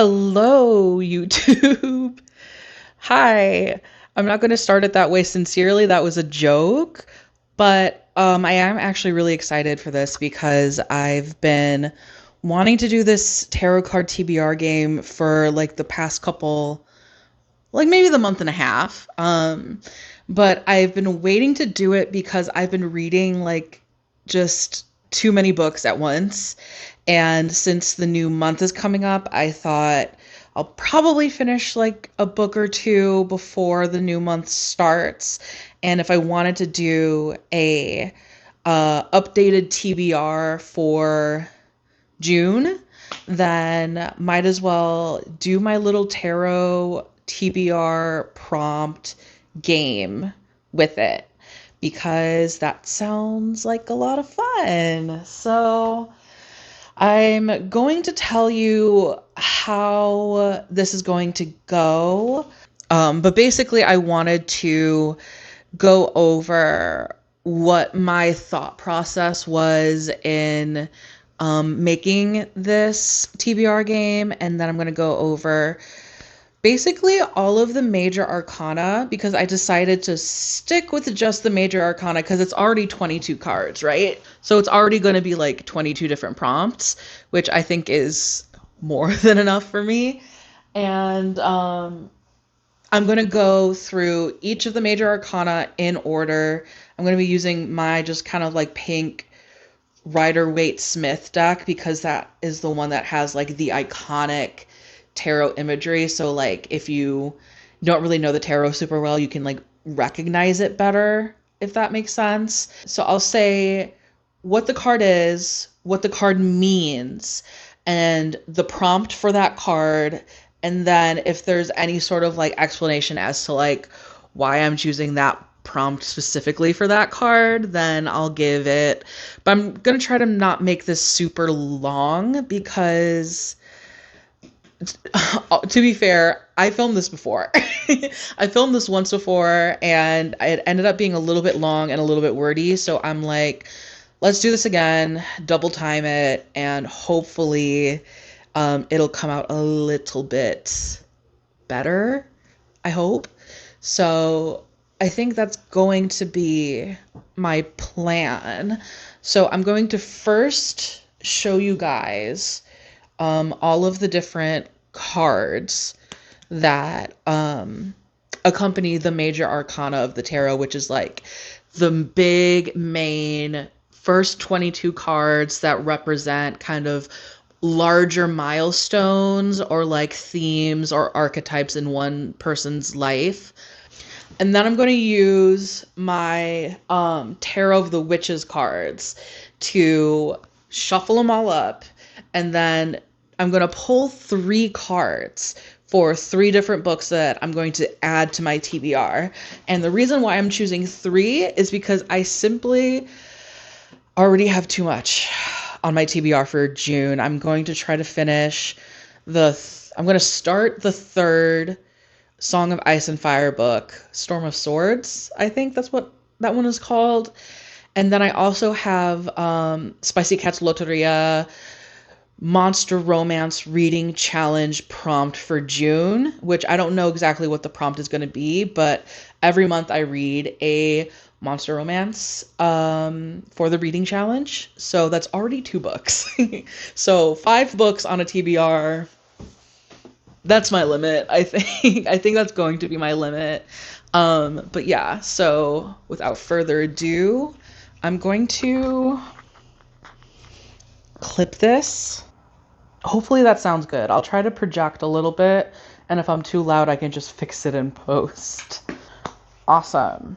Hello, YouTube. Hi. I'm not going to start it that way sincerely. That was a joke. But I am actually really excited for this because I've been wanting to do this tarot card TBR game for like the past couple, like maybe the month and a half. But I've been waiting to do it because I've been reading like just too many books at once. And since the new month is coming up, I thought I'll probably finish like a book or two before the new month starts. And if I wanted to do a updated TBR for June, then might as well do my little tarot TBR prompt game with it because that sounds like a lot of fun. So I'm going to tell you how this is going to go. But basically, I wanted to go over what my thought process was in making this TBR game, and then I'm going to go over basically all of the major arcana because I decided to stick with just the major arcana because it's already 22 cards, right? So it's already going to be like 22 different prompts, which I think is more than enough for me. And I'm going to go through each of the major arcana in order. I'm going to be using my just kind of like pink Rider-Waite-Smith deck because that is the one that has like the iconic tarot imagery. So like if you don't really know the tarot super well, you can like recognize it better, if that makes sense. So I'll say what the card is, what the card means, and the prompt for that card. And then if there's any sort of like explanation as to like why I'm choosing that prompt specifically for that card, then I'll give it. But I'm going to try to not make this super long because to be fair, I filmed this before. I filmed this once before and it ended up being a little bit long and a little bit wordy. So I'm like, let's do this again, double time it, and hopefully it'll come out a little bit better, I hope. So I think that's going to be my plan. So I'm going to first show you guys all of the different cards that accompany the major arcana of the tarot, which is like the big main first 22 cards that represent kind of larger milestones or like themes or archetypes in one person's life. And then I'm going to use my Tarot of the Witches cards to shuffle them all up. And then I'm going to pull 3 cards for 3 different books that I'm going to add to my TBR. And the reason why I'm choosing 3 is because I simply already have too much on my TBR for June. I'm going to try to finish I'm going to start the 3rd Song of Ice and Fire book, Storm of Swords. I think that's what that one is called. And then I also have Spicy Cat's Loteria Monster Romance Reading Challenge prompt for June, which I don't know exactly what the prompt is going to be, but every month I read a Monster Romance for the reading challenge. So that's already 2 books. So 5 books on a TBR. That's my limit, I think. I think that's going to be my limit. But yeah, so without further ado, I'm going to clip this. Hopefully that sounds good. I'll try to project a little bit, and if I'm too loud, I can just fix it in post. Awesome.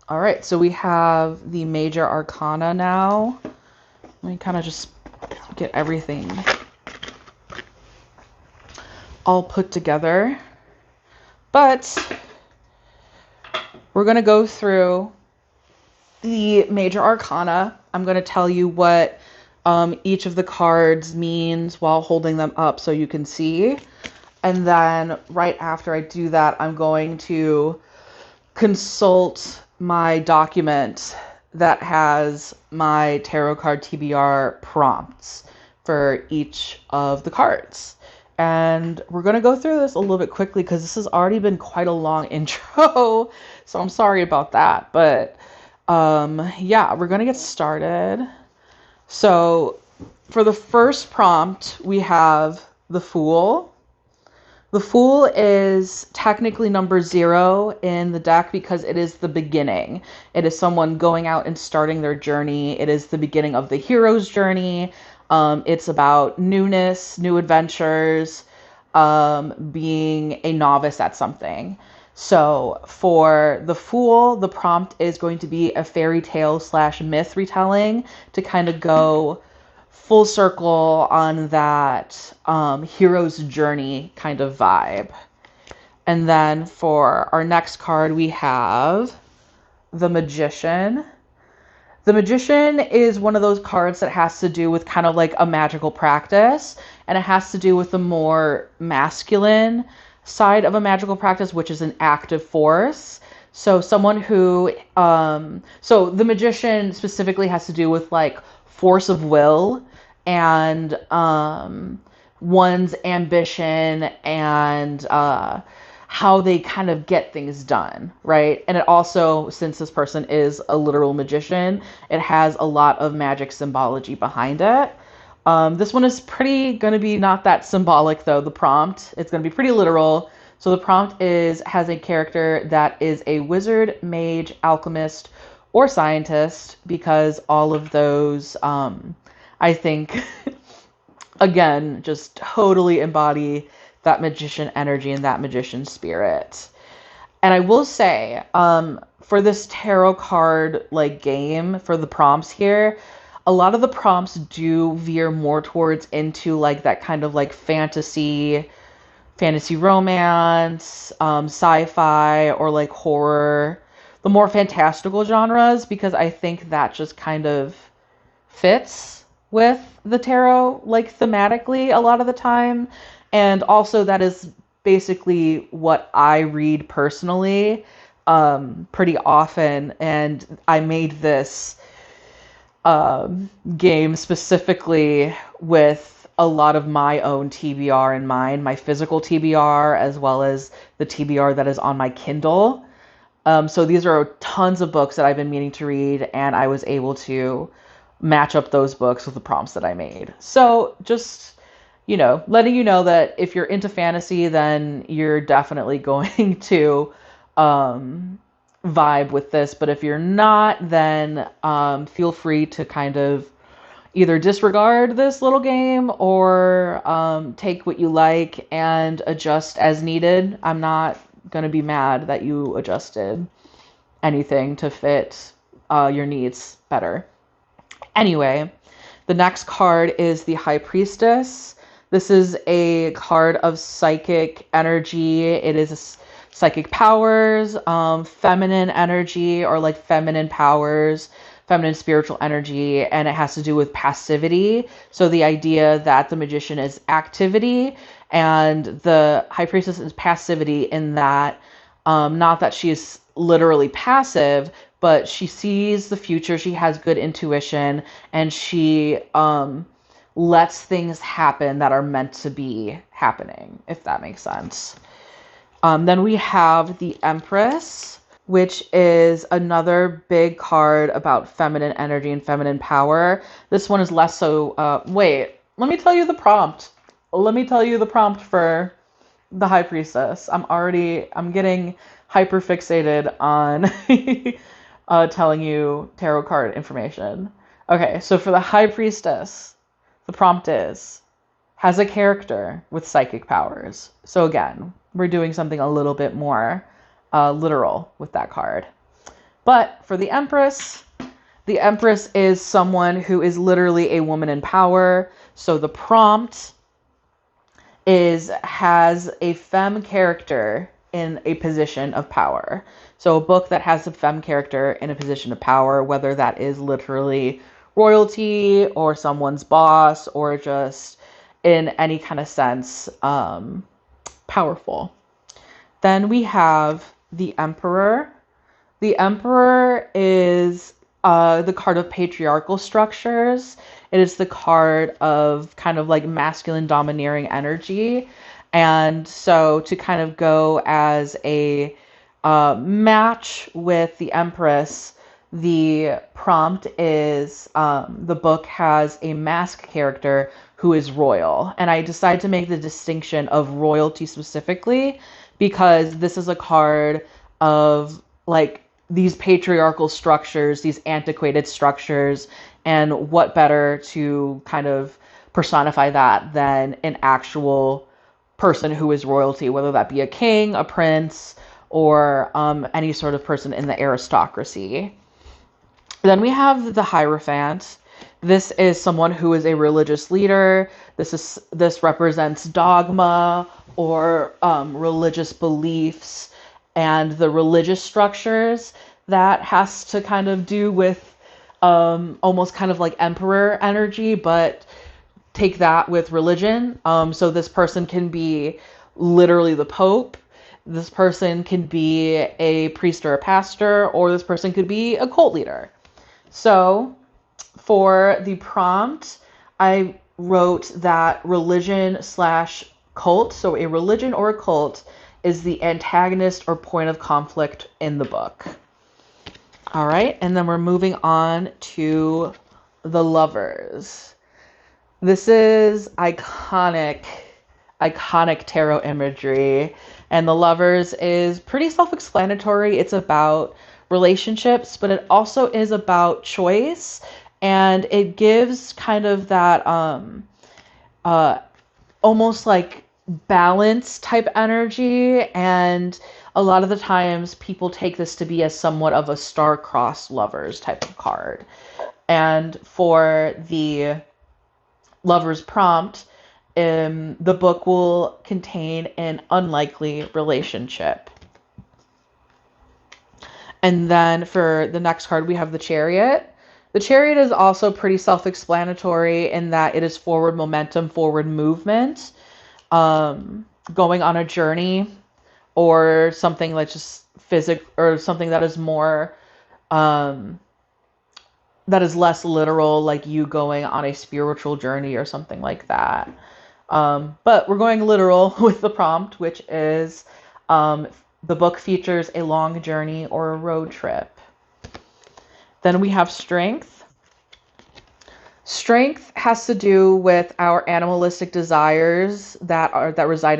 All right, so we have the major arcana now. Let me kind of just get everything all put together. But we're going to go through the major arcana. I'm going to tell you what each of the cards means while holding them up so you can see. And then right after I do that, I'm going to consult my document that has my tarot card TBR prompts for each of the cards. And we're going to go through this a little bit quickly because this has already been quite a long intro. So I'm sorry about that. But yeah, we're going to get started. So for the first prompt, we have the Fool. The Fool is technically number 0 in the deck because it is the beginning. It is someone going out and starting their journey. It is the beginning of the hero's journey. It's about newness, new adventures, being a novice at something. So for the Fool, the prompt is going to be a fairy tale / myth retelling to kind of go full circle on that hero's journey kind of vibe. And then for our next card, we have the Magician. The Magician is one of those cards that has to do with kind of like a magical practice, and it has to do with the more masculine side of a magical practice, which is an active force. So someone who, so the Magician specifically has to do with like force of will and one's ambition and how they kind of get things done, right? And it also, since this person is a literal magician, it has a lot of magic symbology behind it. This one is pretty going to be not that symbolic though, the prompt. It's going to be pretty literal. So the prompt has a character that is a wizard, mage, alchemist, or scientist, because all of those, I think, again, just totally embody that magician energy and that magician spirit. And I will say, for this tarot card like game, for the prompts here, a lot of the prompts do veer more towards into like that kind of like fantasy romance, sci-fi, or like horror, the more fantastical genres, because I think that just kind of fits with the tarot like thematically a lot of the time. And also that is basically what I read personally pretty often. And I made this game specifically with a lot of my own TBR in mind, my physical TBR, as well as the TBR that is on my Kindle. So these are tons of books that I've been meaning to read, and I was able to match up those books with the prompts that I made. So just, letting you know that if you're into fantasy, then you're definitely going to vibe with this. But if you're not, then feel free to kind of either disregard this little game or take what you like and adjust as needed. I'm not going to be mad that you adjusted anything to fit your needs better. Anyway, the next card is the High Priestess. This is a card of psychic energy. It is psychic powers, feminine energy, or like feminine powers, feminine spiritual energy, and it has to do with passivity. So the idea that the magician is activity and the High Priestess is passivity, in that not that she is literally passive, but she sees the future, she has good intuition, and she lets things happen that are meant to be happening, if that makes sense. Then we have the Empress, which is another big card about feminine energy and feminine power. This one is less so, wait, let me tell you the prompt. Let me tell you the prompt for the High Priestess. I'm getting hyper fixated on telling you tarot card information. Okay, so for the High Priestess, the prompt has a character with psychic powers. So again, we're doing something a little bit more literal with that card. But for the Empress is someone who is literally a woman in power. So the prompt has a femme character in a position of power. So a book that has a femme character in a position of power, whether that is literally royalty or someone's boss or just in any kind of sense, powerful. Then we have the Emperor. The Emperor is the card of patriarchal structures. It is the card of kind of like masculine domineering energy. And so to kind of go as a match with the Empress, the prompt is the book has a mask character who is royal. And I decided to make the distinction of royalty specifically because this is a card of like these patriarchal structures, these antiquated structures, and what better to kind of personify that than an actual person who is royalty, whether that be a king, a prince, or any sort of person in the aristocracy. Then we have the Hierophant. This is someone who is a religious leader. This represents dogma or religious beliefs and the religious structures that has to kind of do with almost kind of like emperor energy, but take that with religion. So this person can be literally the Pope. This person can be a priest or a pastor, or this person could be a cult leader. So for the prompt, I wrote that religion/cult, so a religion or a cult, is the antagonist or point of conflict in the book. All right, and then we're moving on to the Lovers. This is iconic tarot imagery, and the Lovers is pretty self-explanatory. It's about relationships, but it also is about choice, and it gives kind of that almost like balance type energy, and a lot of the times people take this to be as somewhat of a star-crossed lovers type of card. And for the Lovers prompt, the book will contain an unlikely relationship. And then for the next card, we have the Chariot. The Chariot is also pretty self-explanatory in that it is forward momentum, forward movement, going on a journey, or something like just or something that is more, that is less literal, like you going on a spiritual journey or something like that. But we're going literal with the prompt, which is the book features a long journey or a road trip. Then we have Strength. Strength has to do with our animalistic desires that reside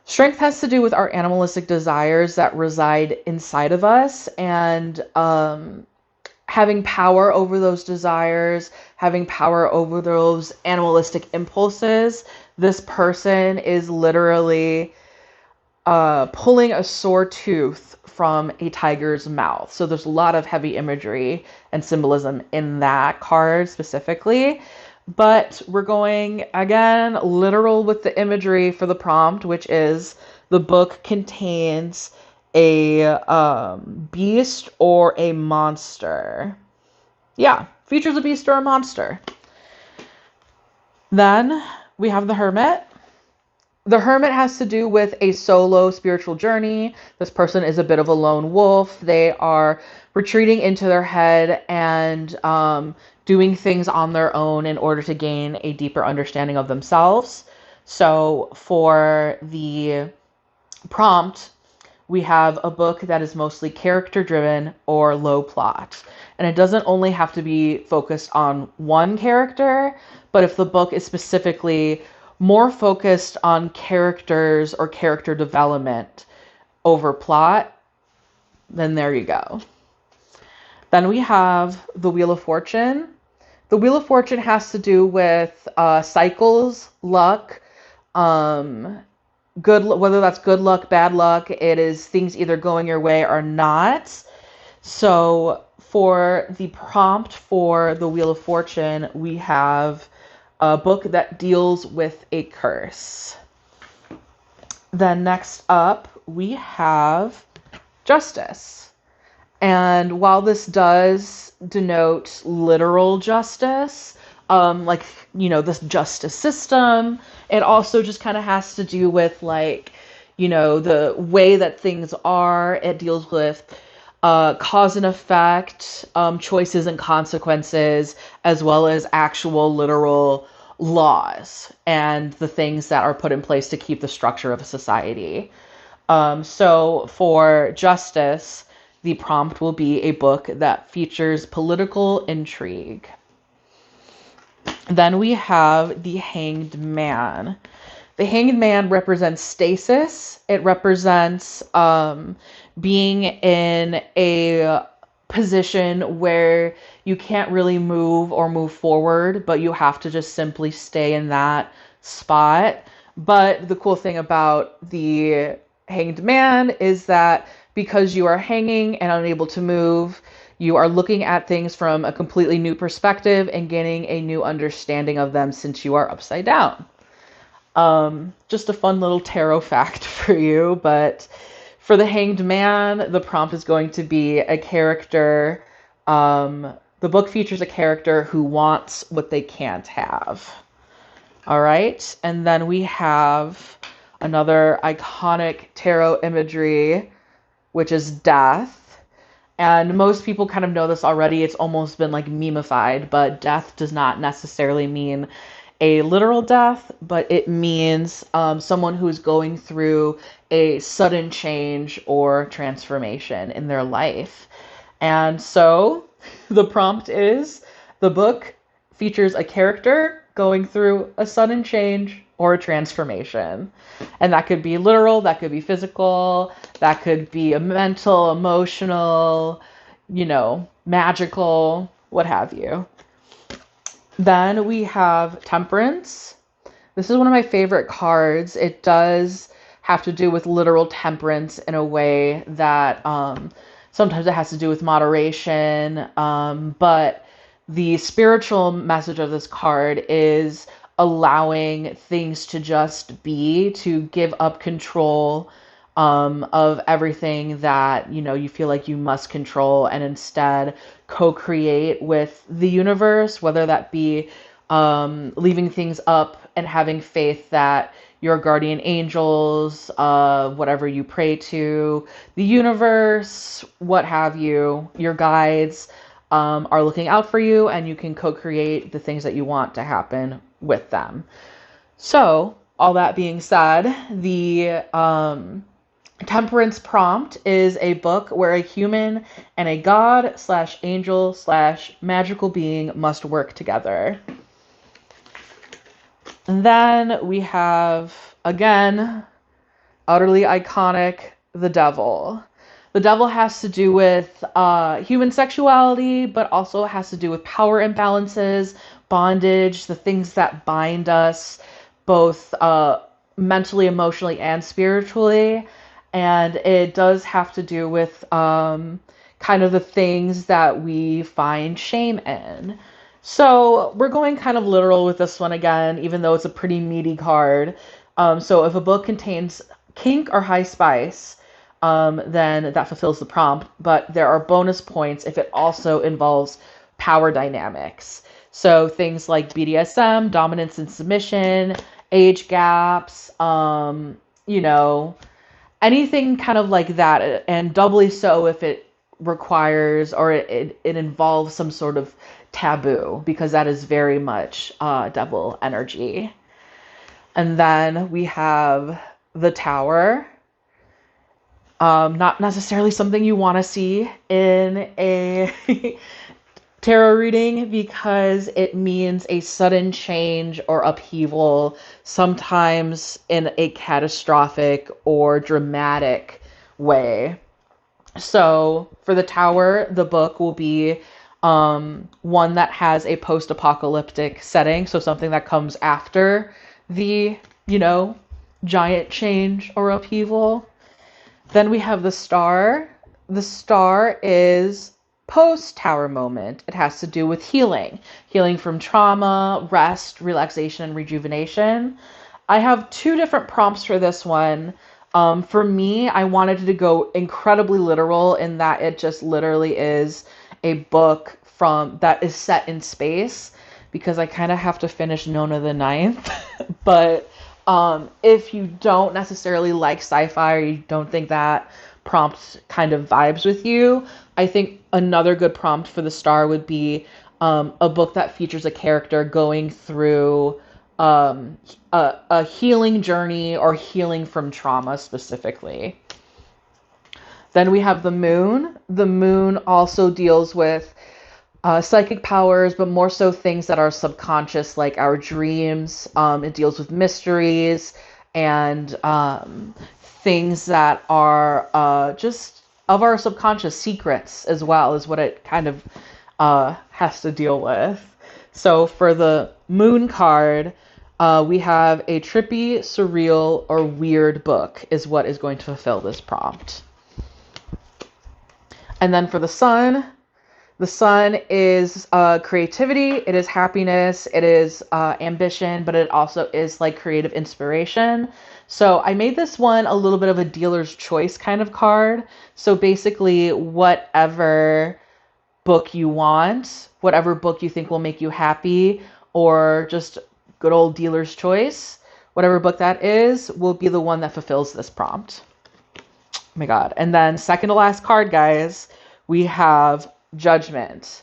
Strength has to do with our animalistic desires that reside inside of us, and having power over those desires, having power over those animalistic impulses. This person is literally pulling a sore tooth from a tiger's mouth. So there's a lot of heavy imagery and symbolism in that card specifically. But we're going, again, literal with the imagery for the prompt, which is the book contains a beast or a monster. Yeah, features a beast or a monster. Then we have the Hermit. The Hermit has to do with a solo spiritual journey. This person is a bit of a lone wolf. They are retreating into their head and doing things on their own in order to gain a deeper understanding of themselves. So for the prompt, we have a book that is mostly character-driven or low plot. And it doesn't only have to be focused on one character, but if the book is specifically more focused on characters or character development over plot, then there you go. Then we have the Wheel of Fortune. The Wheel of Fortune has to do with cycles, luck, whether that's good luck, bad luck. It is things either going your way or not. So for the prompt for the Wheel of Fortune, we have a book that deals with a curse. Then next up, we have Justice. And while this does denote literal justice, this justice system, it also just kind of has to do with the way that things are. It deals with cause and effect, choices and consequences, as well as actual literal laws and the things that are put in place to keep the structure of a society. So for justice, the prompt will be a book that features political intrigue. Then we have the Hanged Man. The Hanged Man represents stasis. It represents being in a position where you can't really move or move forward, but you have to just simply stay in that spot. But the cool thing about the Hanged Man is that because you are hanging and unable to move, you are looking at things from a completely new perspective and gaining a new understanding of them since you are upside down. Just a fun little tarot fact for you, but for the Hanged Man, the prompt is going to be a character. The book features a character who wants what they can't have. All right, and then we have another iconic tarot imagery, which is death. And most people kind of know this already. It's almost been like memeified, but death does not necessarily mean a literal death, but it means someone who is going through a sudden change or transformation in their life. And so the prompt is the book features a character going through a sudden change or a transformation. And that could be literal, that could be physical, that could be a mental, emotional, magical, what have you. Then we have Temperance. This is one of my favorite cards. It does have to do with literal temperance in a way that sometimes it has to do with moderation. But the spiritual message of this card is allowing things to just be, to give up control of everything that you feel like you must control, and instead co-create with the universe, whether that be leaving things up and having faith that your guardian angels, whatever you pray to, the universe, what have you, your guides are looking out for you, and you can co-create the things that you want to happen with them. So all that being said, the Temperance prompt is a book where a human and a god / angel / magical being must work together. And then we have, again, utterly iconic, the Devil. The Devil has to do with human sexuality, but also has to do with power imbalances, bondage, the things that bind us, both mentally, emotionally, and spiritually. And it does have to do with kind of the things that we find shame in. So we're going kind of literal with this one again, even though it's a pretty meaty card. So if a book contains kink or high spice, then that fulfills the prompt. But there are bonus points if it also involves power dynamics. So things like BDSM, dominance and submission, age gaps, anything kind of like that, and doubly so if it requires or it involves some sort of taboo, because that is very much devil energy. And then we have the Tower. Not necessarily something you want to see in a tarot reading, because it means a sudden change or upheaval, sometimes in a catastrophic or dramatic way. So for the Tower, the book will be one that has a post-apocalyptic setting, so something that comes after the, giant change or upheaval. Then we have the Star. The Star is post-Tower moment. It has to do with healing from trauma, rest, relaxation, and rejuvenation. I have two different prompts for this one. For me, I wanted to go incredibly literal in that it just literally is a book that is set in space, because I kind of have to finish Nona the Ninth. But If you don't necessarily like sci-fi or you don't think that prompt kind of vibes with you, I think another good prompt for the star would be a book that features a character going through a healing journey or healing from trauma specifically. Then we have the moon. The moon also deals with psychic powers, but more so things that are subconscious, like our dreams. It deals with mysteries and things that are just of our subconscious secrets as well, is what it kind of has to deal with. So for the moon card, we have a trippy, surreal, or weird book is what is going to fulfill this prompt. And then for the sun is creativity, it is happiness, it is ambition, but it also is like creative inspiration. So I made this one a little bit of a dealer's choice kind of card. So basically, whatever book you want, whatever book you think will make you happy, or just good old dealer's choice, whatever book that is, will be the one that fulfills this prompt. Oh my God. And then second to last card, guys, we have Judgment.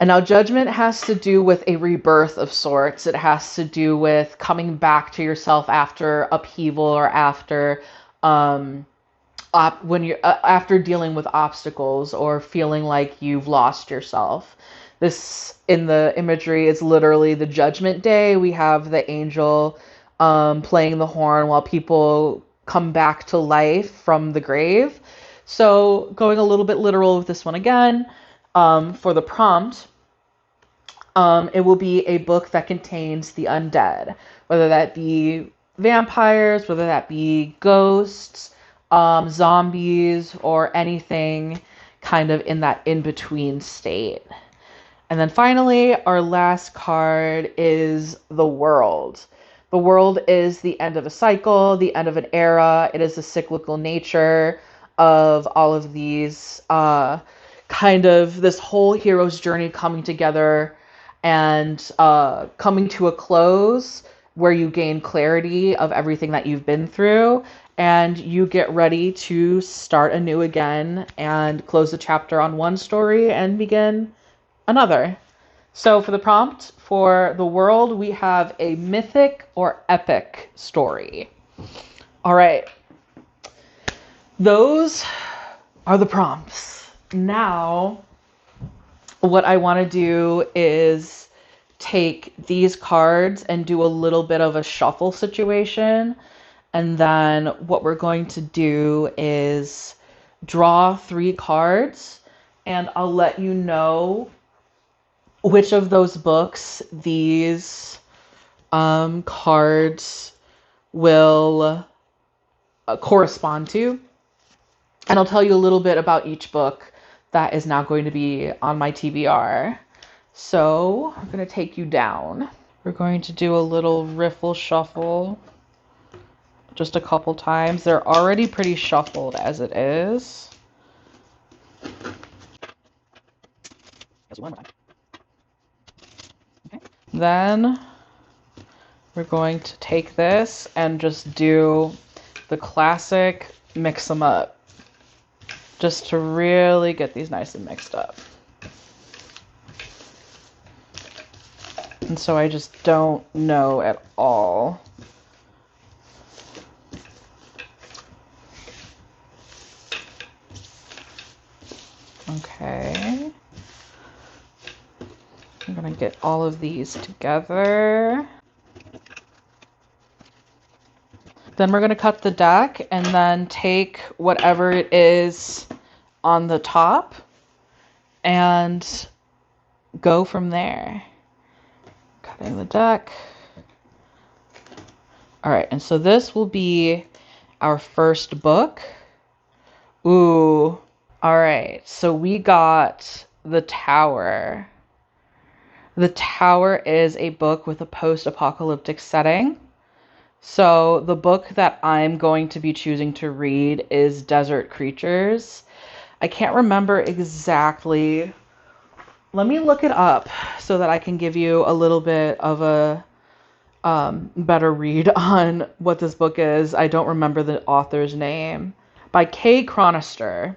And now Judgment has to do with a rebirth of sorts. It has to do with coming back to yourself after upheaval or after when you're after dealing with obstacles or feeling like you've lost yourself. This in the imagery is literally the Judgment Day. We have the angel playing the horn while people come back to life from the grave. So going a little bit literal with this one again, for the prompt, it will be a book that contains the undead, whether that be vampires, whether that be ghosts, zombies, or anything kind of in that in-between state. And then finally, our last card is the World. The World is the end of a cycle, the end of an era. It is the cyclical nature of all of these, kind of this whole hero's journey coming together and coming to a close where you gain clarity of everything that you've been through and you get ready to start anew again and close the chapter on one story and begin another. So for the prompt, for the World, we have a mythic or epic story. All right. Those are the prompts. Now, what I want to do is take these cards and do a little bit of a shuffle situation. And then what we're going to do is draw 3 cards, and I'll let you know which of those books these cards will correspond to. And I'll tell you a little bit about each book that is now going to be on my TBR. So I'm going to take you down. We're going to do a little riffle shuffle just a couple times. They're already pretty shuffled as it is. Just one more time. Okay. Then we're going to take this and just do the classic mix them up, just to really get these nice and mixed up. And so I just don't know at all. Okay. I'm gonna get all of these together. Then we're going to cut the deck and then take whatever it is on the top and go from there. Cutting the deck. All right, and so this will be our first book. Ooh. All right, so we got The Tower. The Tower is a book with a post-apocalyptic setting. So the book that I'm going to be choosing to read is Desert Creatures. I can't remember exactly. Let me look it up so that I can give you a little bit of a better read on what this book is. I don't remember the author's name. By Kay Chronister.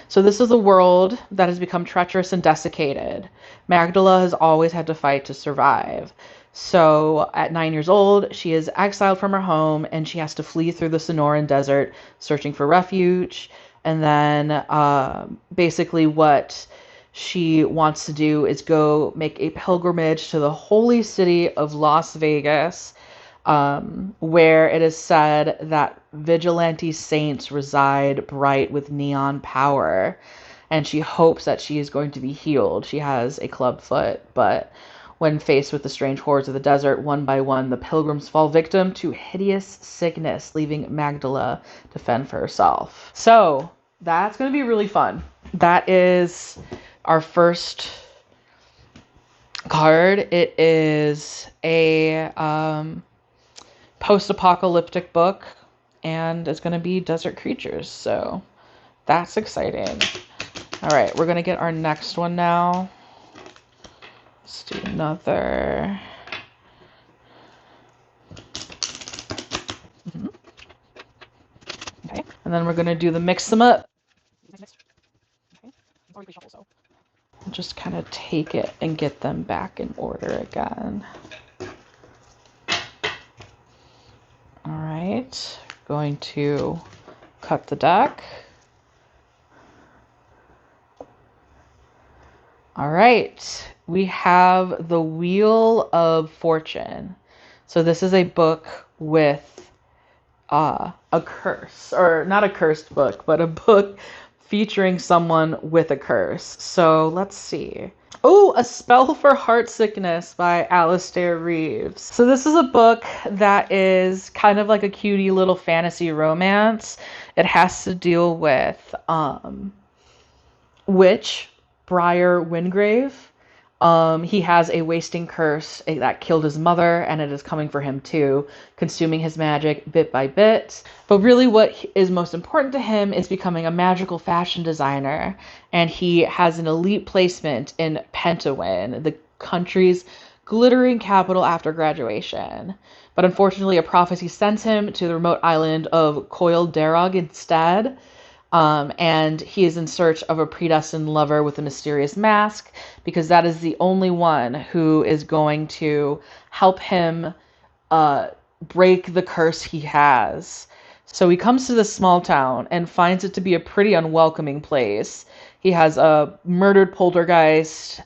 So this is a world that has become treacherous and desiccated. Magdala has always had to fight to survive. So at 9 years old, she is exiled from her home and she has to flee through the Sonoran Desert searching for refuge. And then basically what she wants to do is go make a pilgrimage to the holy city of Las Vegas, where it is said that vigilante saints reside bright with neon power. And she hopes that she is going to be healed. She has a club foot, but when faced with the strange hordes of the desert, one by one, the pilgrims fall victim to hideous sickness, leaving Magdala to fend for herself. So that's going to be really fun. That is our first card. It is a post-apocalyptic book, and it's going to be desert creatures. So that's exciting. All right, we're going to get our next one now. Let's do another. Okay, and then we're going to do the mix them up. Just kind of take it and get them back in order again. All right, going to cut the deck. All right, we have the Wheel of Fortune. So this is a book with a curse, or not a cursed book, but a book featuring someone with a curse. So let's see. Oh, A Spell for Heart Sickness by Alistair Reeves. So this is a book that is kind of like a cutie little fantasy romance. It has to deal with Witch, Briar Wingrave. He has a wasting curse that killed his mother, and it is coming for him too, consuming his magic bit by bit. But really what is most important to him is becoming a magical fashion designer, and he has an elite placement in Pentawin, the country's glittering capital, after graduation. But unfortunately, a prophecy sends him to the remote island of Coil Darog instead. And he is in search of a predestined lover with a mysterious mask, because that is the only one who is going to help him break the curse he has. So he comes to this small town and finds it to be a pretty unwelcoming place. He has a murdered poltergeist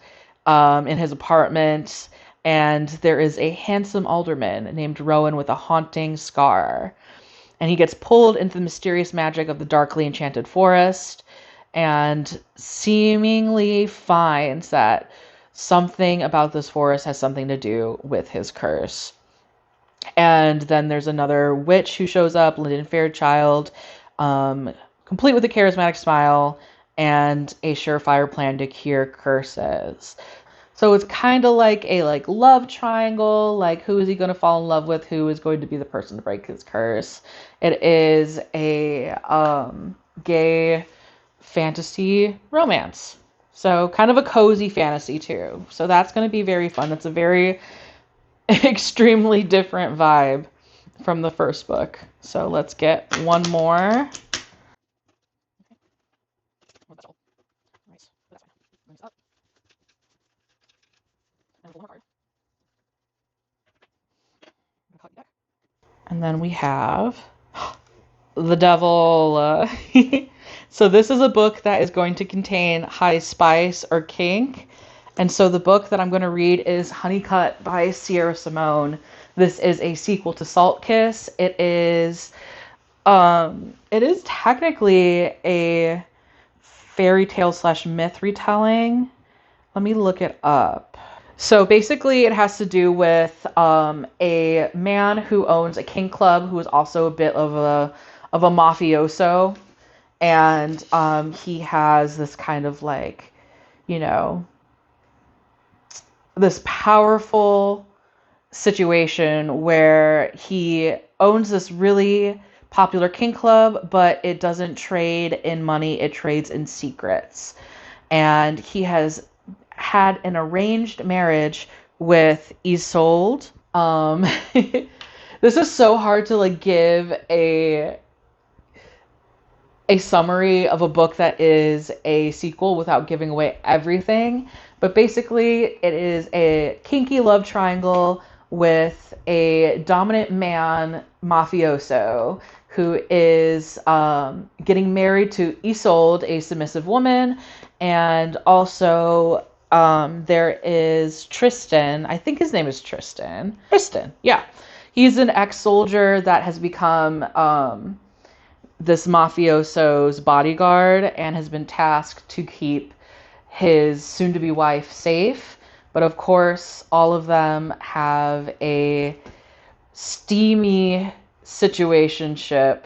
in his apartment, and there is a handsome alderman named Rowan with a haunting scar. And he gets pulled into the mysterious magic of the darkly enchanted forest and seemingly finds that something about this forest has something to do with his curse. And then there's another witch who shows up, Lyndon Fairchild, complete with a charismatic smile and a surefire plan to cure curses. So it's kind of like a love triangle, like who is he going to fall in love with, who is going to be the person to break his curse. It is a gay fantasy romance. So kind of a cozy fantasy too. So that's going to be very fun. It's a very extremely different vibe from the first book. So let's get one more. And then we have The Devil. So this is a book that is going to contain high spice or kink. And so the book that I'm going to read is Honeycut by Sierra Simone. This is a sequel to Salt Kiss. It is technically a fairy tale / myth retelling. Let me look it up. So basically it has to do with a man who owns a kink club who is also a bit of a mafioso, and he has this kind of this powerful situation where he owns this really popular kink club, but it doesn't trade in money, it trades in secrets. And he has had an arranged marriage with Isolde, Um, this is so hard to like give a summary of a book that is a sequel without giving away everything. But basically, it is a kinky love triangle with a dominant man mafioso who is getting married to Isolde, a submissive woman, and also there is Tristan. I think his name is Tristan. Tristan, yeah. He's an ex-soldier that has become this mafioso's bodyguard and has been tasked to keep his soon-to-be wife safe. But of course, all of them have a steamy situationship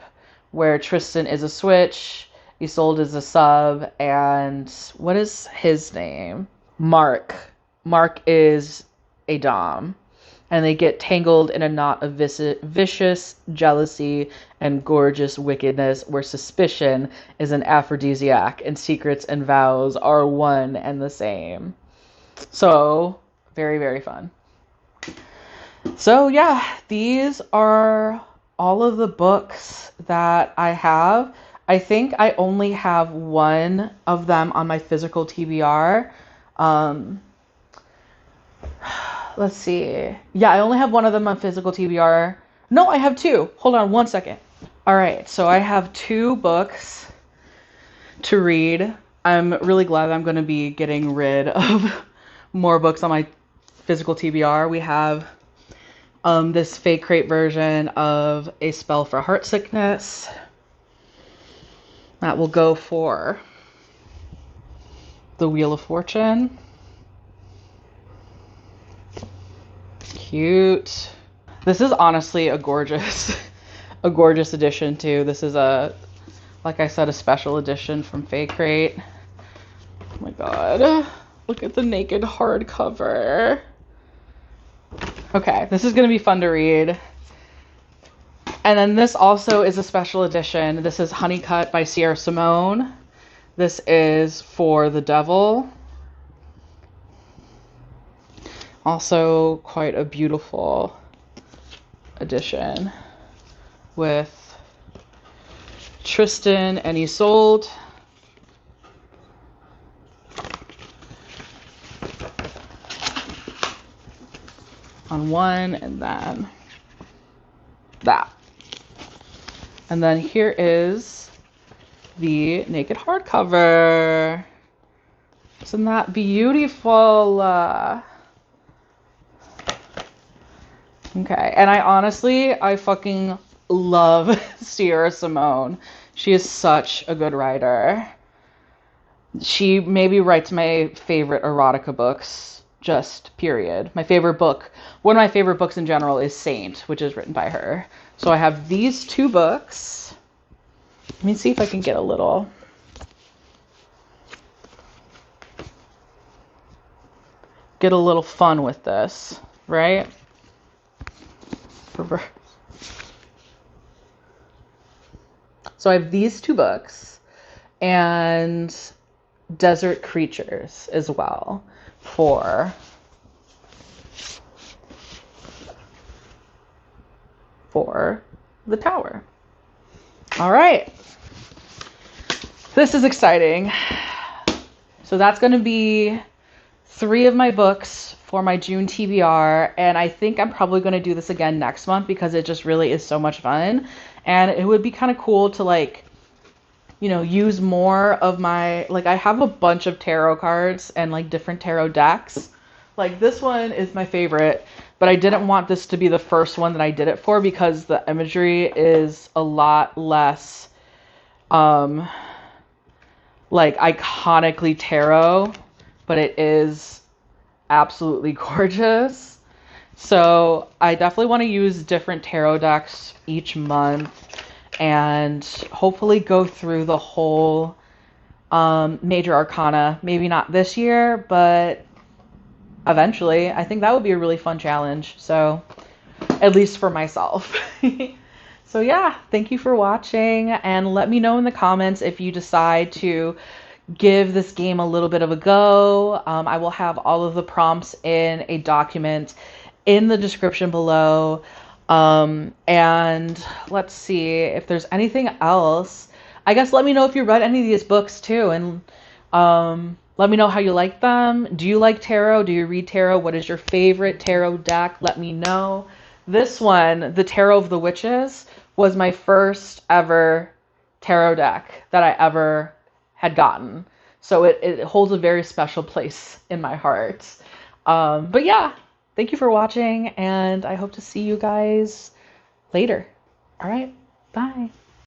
where Tristan is a switch, Isolde is a sub, and what is his name? Mark. Mark is a dom. And they get tangled in a knot of vicious jealousy and gorgeous wickedness where suspicion is an aphrodisiac and secrets and vows are one and the same. So, very, very fun. So, yeah, these are all of the books that I have. I think I only have one of them on my physical TBR. Let's see. Yeah, I only have one of them on physical TBR. No, I have two. Hold on one second. All right, so I have two books to read. I'm really glad I'm going to be getting rid of more books on my physical TBR. We have this fake crate version of A Spell for Heart Sickness. That will go for The Wheel of Fortune. Cute. This is honestly a gorgeous edition too. This is like I said, a special edition from Fake Crate. Oh my god. Look at the naked hardcover. Okay, this is gonna be fun to read. And then this also is a special edition. This is Honeycut by Sierra Simone. This is For the Devil. Also quite a beautiful edition with Tristan and Isolde. On one, and then that. And then here is the naked hardcover. Isn't that beautiful? Okay, and I fucking love Sierra Simone. She is such a good writer. She maybe writes my favorite erotica books, just period. My favorite book, one of my favorite books in general is Saint, which is written by her. So I have these two books. Let me see if I can get a little fun with this, right? So I have these two books and Desert Creatures as well for the tower. All right. This is exciting. So that's going to be 3 of my books for my June TBR, and I think I'm probably going to do this again next month because it just really is so much fun, and it would be kind of cool to like, you know, use more of my, like I have a bunch of tarot cards and like different tarot decks. Like this one is my favorite, but I didn't want this to be the first one that I did it for because the imagery is a lot less like iconically tarot, but it is absolutely gorgeous. So I definitely want to use different tarot decks each month and hopefully go through the whole major arcana. Maybe not this year, but eventually. I think that would be a really fun challenge. So at least for myself. So yeah, thank you for watching, and let me know in the comments if you decide to give this game a little bit of a go. I will have all of the prompts in a document in the description below. And let's see if there's anything else. I guess let me know if you read any of these books too, and let me know how you like them. Do you like tarot? Do you read tarot? What is your favorite tarot deck? Let me know. This one, the Tarot of the Witches, was my first ever tarot deck that I ever had gotten. So it holds a very special place in my heart. But yeah, thank you for watching, and I hope to see you guys later. All right, bye.